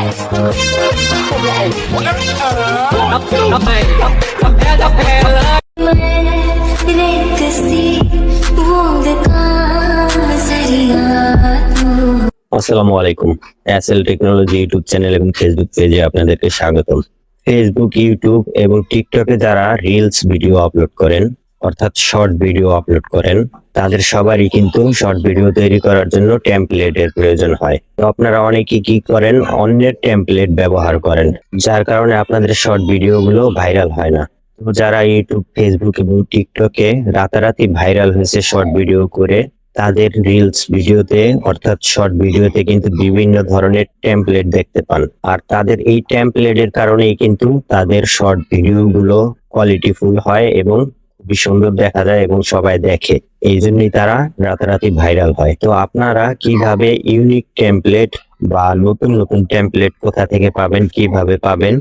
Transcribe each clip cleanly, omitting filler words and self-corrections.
আসসালামু আলাইকুম। SL technology YouTube channel এবং ফেসবুক পেজে আপনাদেরকে স্বাগতম। ফেসবুক, ইউটিউব এবং টিকটকে যারা রিলস ভিডিও আপলোড করেন, অর্থাৎ শর্ট ভিডিও আপলোড করেন, তাদের সবারই কিন্তু শর্ট ভিডিও তৈরি করার জন্য টেমপ্লেটের প্রয়োজন হয়। তো আপনারা অনেকে কি করেন, অন্যের টেমপ্লেট ব্যবহার করেন, যার কারণে আপনাদের শর্ট ভিডিওগুলো ভাইরাল হয় না। তো যারা ইউটিউব, ফেসবুক এবং টিকটকে রাতারাতি ভাইরাল হয়েছে শর্ট ভিডিও করে, তাদের রিলস ভিডিওতে অর্থাৎ শর্ট ভিডিওতে কিন্তু বিভিন্ন ধরনের টেমপ্লেট দেখতে পান। আর তাদের এই টেমপ্লেটের কারণেই কিন্তু তাদের শর্ট ভিডিওগুলো কোয়ালিটিফুল হয় এবং খুবই সুন্দর দেখা যায় এবং সবাই দেখে। এই জন্যই তারা রাতারাতি ভাইরাল হয়। তো আপনারা কিভাবে ইউনিক টেমপ্লেট বা নতুন নতুন টেমপ্লেট কোথা থেকে পাবেন, কিভাবে পাবেন,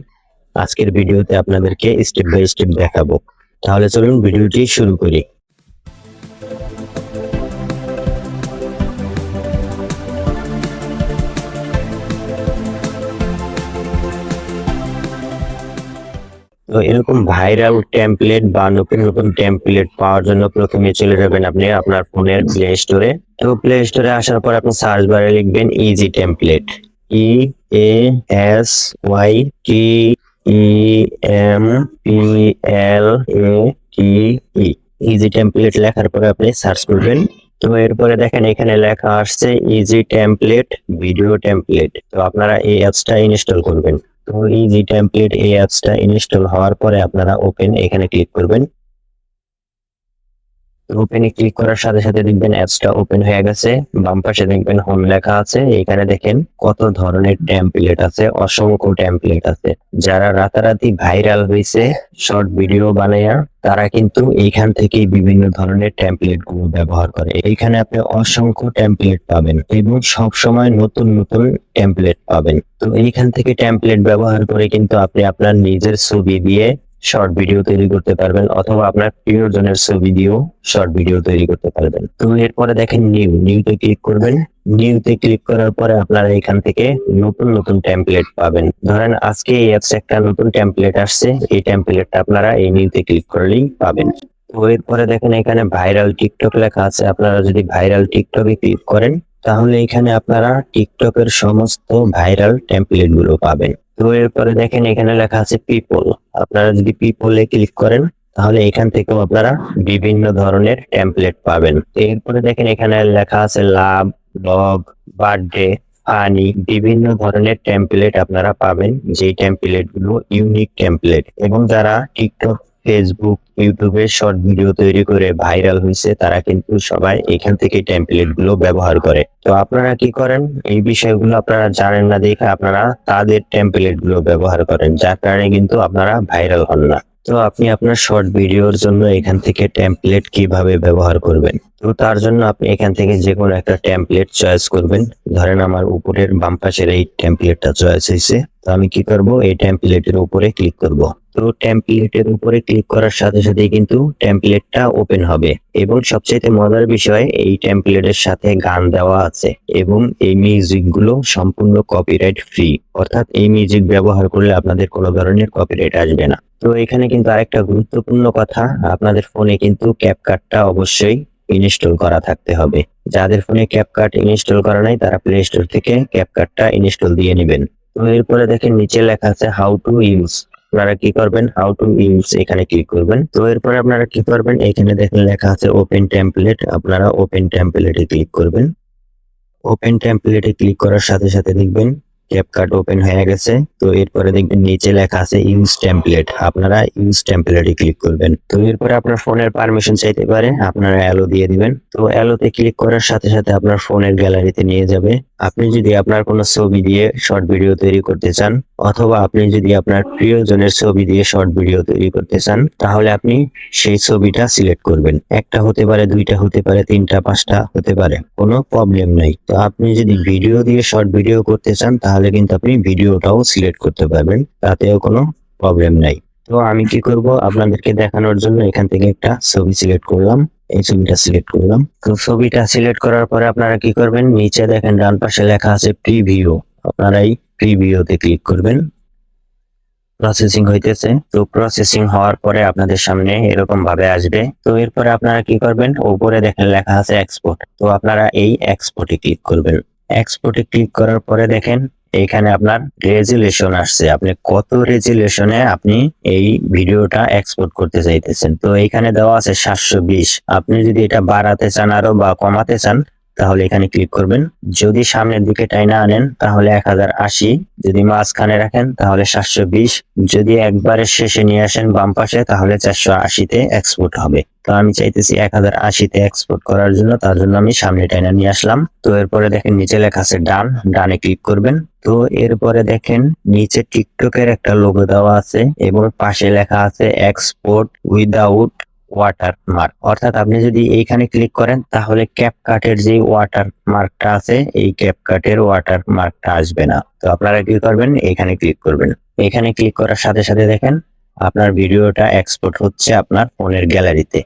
আজকের ভিডিওতে আপনাদেরকে স্টেপ বাই স্টেপ দেখাবো। তাহলে চলুন ভিডিওটি শুরু করি। তো এরকম ভাইরাল টেমপ্লেট বা নতুন নতুন টেমপ্লেট পাওয়ার জন্য প্রথমে চলে যাবেন আপনি আপনার ফোনের প্লে স্টোরে। তো প্লে স্টোরে আসার পর আপনি সার্চ বারে লিখবেন easy template, EASYTEMPLATE। Easy template লেখার পরে আপনি সার্চ করবেন। তো এরপরে দেখেন এখানে লেখা আসছে ইজি টেমপ্লেট ভিডিও টেমপ্লেট। তো আপনারা এই অ্যাপসটা ইনস্টল করবেন। তো ইজি টেমপ্লেট এই অ্যাপসটা ইনস্টল হওয়ার পরে আপনারা ওপেন এখানে ক্লিক করবেন। ওপেনে ক্লিক করার সাথে সাথে দেখবেন অ্যাপসটা ওপেন হয়ে গেছে। বাম পাশে দেখবেন হোম লেখা আছে, এখানে দেখেন কত ধরনের টেমপ্লেট আছে, অসংখ্য টেমপ্লেট আছে। যারা রাতারাতি ভাইরাল হয়েছে শর্ট ভিডিও বানায়া, তারা কিন্তু এইখান থেকেই বিভিন্ন ধরনের টেমপ্লেট গুলো ব্যবহার করে। এইখানে আপনি অসংখ্য টেমপ্লেট পাবেন এবং সব সময় নতুন নতুন টেমপ্লেট পাবেন। তো এইখান থেকে টেমপ্লেট ব্যবহার করে কিন্তু আপনি আপনার নিজের ছবি দিয়ে শর্ট ভিডিও তৈরি করতে পারবেন, অথবা আপনার প্রিয়জনের ছবি দিয়েও শর্ট ভিডিও তৈরি করতে পারবেন। তো এরপরে দেখেন নিউতে ক্লিক করবেন। নিউতে ক্লিক করার পরে আপনারা এখান থেকে নতুন নতুন টেমপ্লেট পাবেন। ধরেন আজকে এই অ্যাপসে একটা নতুন টেমপ্লেট আসছে, এই টেমপ্লেটটা আপনারা এই নিউতে ক্লিক করলেই পাবেন। তো এরপরে দেখেন এখানে ভাইরাল টিকটক লেখা আছে, আপনারা যদি ভাইরাল টিকটকে ক্লিক করেন তাহলে এখানে আপনারা টিকটকের সমস্ত ভাইরাল টেমপ্লেট গুলো পাবেন। তো এরপরে দেখেন এখানে লেখা আছে পিপল, আপনারা যদি পিপলে ক্লিক করেন তাহলে এখান থেকেও আপনারা বিভিন্ন ধরনের টেমপ্লেট পাবেন। এরপরে দেখেন এখানে লেখা আছে লাভ, ব্লগ, বার্থডে, ফানি, বিভিন্ন ধরনের টেমপ্লেট আপনারা পাবেন, যেই টেমপ্লেট গুলো ইউনিক টেমপ্লেট। এবং যারা টিকটক, ফেসবুক, ইউটিউবে শর্ট ভিডিও তৈরি করে ভাইরাল হয়েছে, তারা কিন্তু সবাই এখান থেকে টেমপ্লেট গুলো ব্যবহার করে। তো আপনারা কি করেন, এই বিষয়গুলো আপনারা জানেন না দেখে আপনারা তাদের টেমপ্লেট গুলো ব্যবহার করেন, যার কারণে কিন্তু আপনারা ভাইরাল হন না। তো আপনি আপনার শর্ট ভিডিওর জন্য এখান থেকে টেমপ্লেট কিভাবে ব্যবহার করবেন, তো তার জন্য আপনি এখান থেকে যে কোনো একটা টেমপ্লেট চয়েস করবেন। ধরেন আমার উপরের বাম পাশের এই টেমপ্লেটটা চয়েস হয়েছে, তো আমি কি করব, এই টেমপ্লেটের উপরে ক্লিক করব। তো টেমপ্লেটের উপরে ক্লিক করার সাথে সাথে কিন্তু টেমপ্লেটটা ওপেন হবে। এবং সবচেয়ে মজার বিষয়, এই টেমপ্লেটের সাথে গান দেওয়া আছে এবং এই মিউজিক গুলো সম্পূর্ণ কপিরাইট ফ্রি, অর্থাৎ এই মিউজিক ব্যবহার করলে আপনাদের কোনো ধরনের কপিরাইট আসবে না। তো এখানে কিন্তু আরেকটা গুরুত্বপূর্ণ কথা, আপনাদের ফোনে কিন্তু ক্যাপকাটটা অবশ্যই ইনস্টল করা থাকতে হবে। যাদের ফোনে ক্যাপকাট ইনস্টল করা নাই তারা প্লে স্টোর থেকে ক্যাপকাটটা ইনস্টল দিয়ে নেবেন। তো এরপরে দেখেন নিচে লেখা আছে হাউ টু ইউজ, আপনারা কি করবেন, হাউ টু ইউজ এখানে ক্লিক করবেন। তো এরপরে আপনারা কি করবেন, এখানে দেখেন লেখা আছে ওপেন টেমপ্লেট, আপনারা ওপেন টেমপ্লেটে ক্লিক করবেন। ওপেন টেমপ্লেটে ক্লিক করার সাথে সাথে দেখবেন ক্যাপকাট ওপেন হয়ে গেছে। তো এরপরে দেখবেন নিচে লেখা আছে ইউজ টেমপ্লেট, আপনারা ইউজ টেমপ্লেটে ক্লিক করবেন। তো এরপরে আপনার ফোনের পারমিশন চাইতে পারে, আপনারা অ্যালো দিয়ে দিবেন। তো অ্যালোতে ক্লিক করার সাথে সাথে আপনার ফোনের গ্যালারিতে নিয়ে যাবে। আপনি যদি আপনার কোনো ছবি দিয়ে শর্ট ভিডিও তৈরি করতে চান, অথবা আপনি যদি আপনার প্রিয়জনের ছবি দিয়ে শর্ট ভিডিও তৈরি করতে চান, তাহলে আপনি সেই ছবিটা সিলেক্ট করবেন। একটা হতে পারে, দুইটা হতে পারে, তিনটা, পাঁচটা হতে পারে, কোনো প্রবলেম নাই। তো আপনি যদি ভিডিও দিয়ে শর্ট ভিডিও করতে চান তাহলে কিন্তু আপনি ভিডিওটাও সিলেক্ট করতে পারবেন, তাতেও কোনো প্রবলেম নাই। তো আমি কি করব, আপনাদেরকে দেখানোর জন্য এখান থেকে একটা ছবি সিলেক্ট করলাম, এই ছবিটা সিলেক্ট করলাম। তো ছবিটা সিলেক্ট করার পরে আপনারা কি করবেন, নিচে দেখেন ডান পাশে লেখা আছে প্রিভিউ, আপনারা এই প্রিভিউতে ক্লিক করবেন। প্রসেসিং হইতেছে, তো প্রসেসিং হওয়ার পরে আপনাদের সামনে এরকম ভাবে আসবে। তো এরপরে আপনারা কি করবেন, উপরে দেখেন লেখা আছে এক্সপোর্ট, তো আপনারা এই এক্সপোর্টে ক্লিক করবেন। এক্সপোর্টে ক্লিক করার পরে দেখেন এইখানে আপনার রেজুলেশন আসছে, আপনি কত রেজুলেশনে আপনি এই ভিডিওটা এক্সপোর্ট করতে চাইতেছেন। তো এইখানে দেওয়া আছে 720। আপনি যদি এটা বাড়াতে চান আরো বা কমাতে চান তাহলে এখানে ক্লিক করবেন। যদি সামনের দিকে টাইনা আনেন তাহলে 1080, যদি মাঝখানে রাখেন তাহলে 720, যদি একবারে শেষে নিয়ে আসেন বাম পাশে তাহলে 480-তে এক্সপোর্ট হবে। তো আমি চাইতেছি 1080-তে এক্সপোর্ট করার জন্য, তার জন্য আমি সামনে টাইনা নিয়ে আসলাম। তো এরপরে দেখেন নিচে লেখা আছে ডান, ডানে ক্লিক করবেন। তো এরপরে দেখেন নিচে টিকটকের একটা লোগো দেওয়া আছে এবং পাশে লেখা আছে এক্সপোর্ট উইদাউট ওয়াটারমার্ক, অর্থাৎ আপনি যদি এইখানে ক্লিক করেন তাহলে ক্যাপকাটের যে ওয়াটারমার্কটা আছে এই ক্যাপকাটের ওয়াটারমার্কটা আসবে না। তো আপনারা কি করবেন, এখানে ক্লিক করবেন। এখানে ক্লিক করার সাথে সাথে দেখেন আপনার ভিডিওটা এক্সপোর্ট হচ্ছে আপনার ফোনের গ্যালারিতে।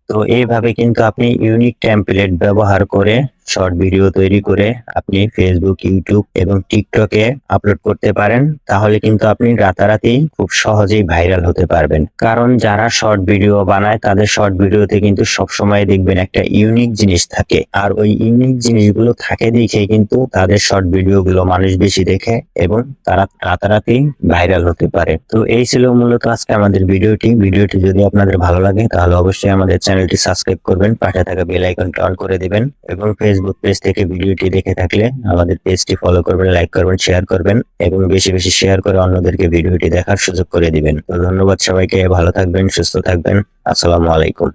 তো এইভাবে কিন্তু আপনি ইউনিক টেমপ্লেট ব্যবহার করে শর্ট ভিডিও তৈরি করে আপনি ফেসবুক, ইউটিউব এবং টিকটকে আপলোড করতে পারেন। তাহলে কিন্তু আপনি রাতারাতি খুব সহজেই ভাইরাল হতে পারবেন। কারণ যারা শর্ট ভিডিও বানায় তাদের শর্ট ভিডিওতে কিন্তু সবসময় দেখবেন একটা ইউনিক জিনিস থাকে, আর ওই ইউনিক জিনিসগুলো থাকে দেখে কিন্তু তাদের শর্ট ভিডিওগুলো মানুষ বেশি দেখে এবং তারা রাতারাতি ভাইরাল হতে পারে। তো এই ছিল মূলত আজকে আমাদের ভিডিওটি যদি আপনাদের ভালো লাগে তাহলে অবশ্যই আমাদের চ্যানেলটি সাবস্ক্রাইব করবেন, পাশে থাকা বেল আইকনটি অন করে দিবেন এবং ফেসবুক পেজ থেকে ভিডিওটি দেখে থাকলে আমাদের পেজটি ফলো করবেন, লাইক করবেন, শেয়ার করবেন এবং বেশি বেশি শেয়ার করে অন্যদেরকে ভিডিওটি দেখার সুযোগ করে দিবেন। তো ধন্যবাদ সবাইকে, ভালো থাকবেন, সুস্থ থাকবেন, আসসালামু আলাইকুম।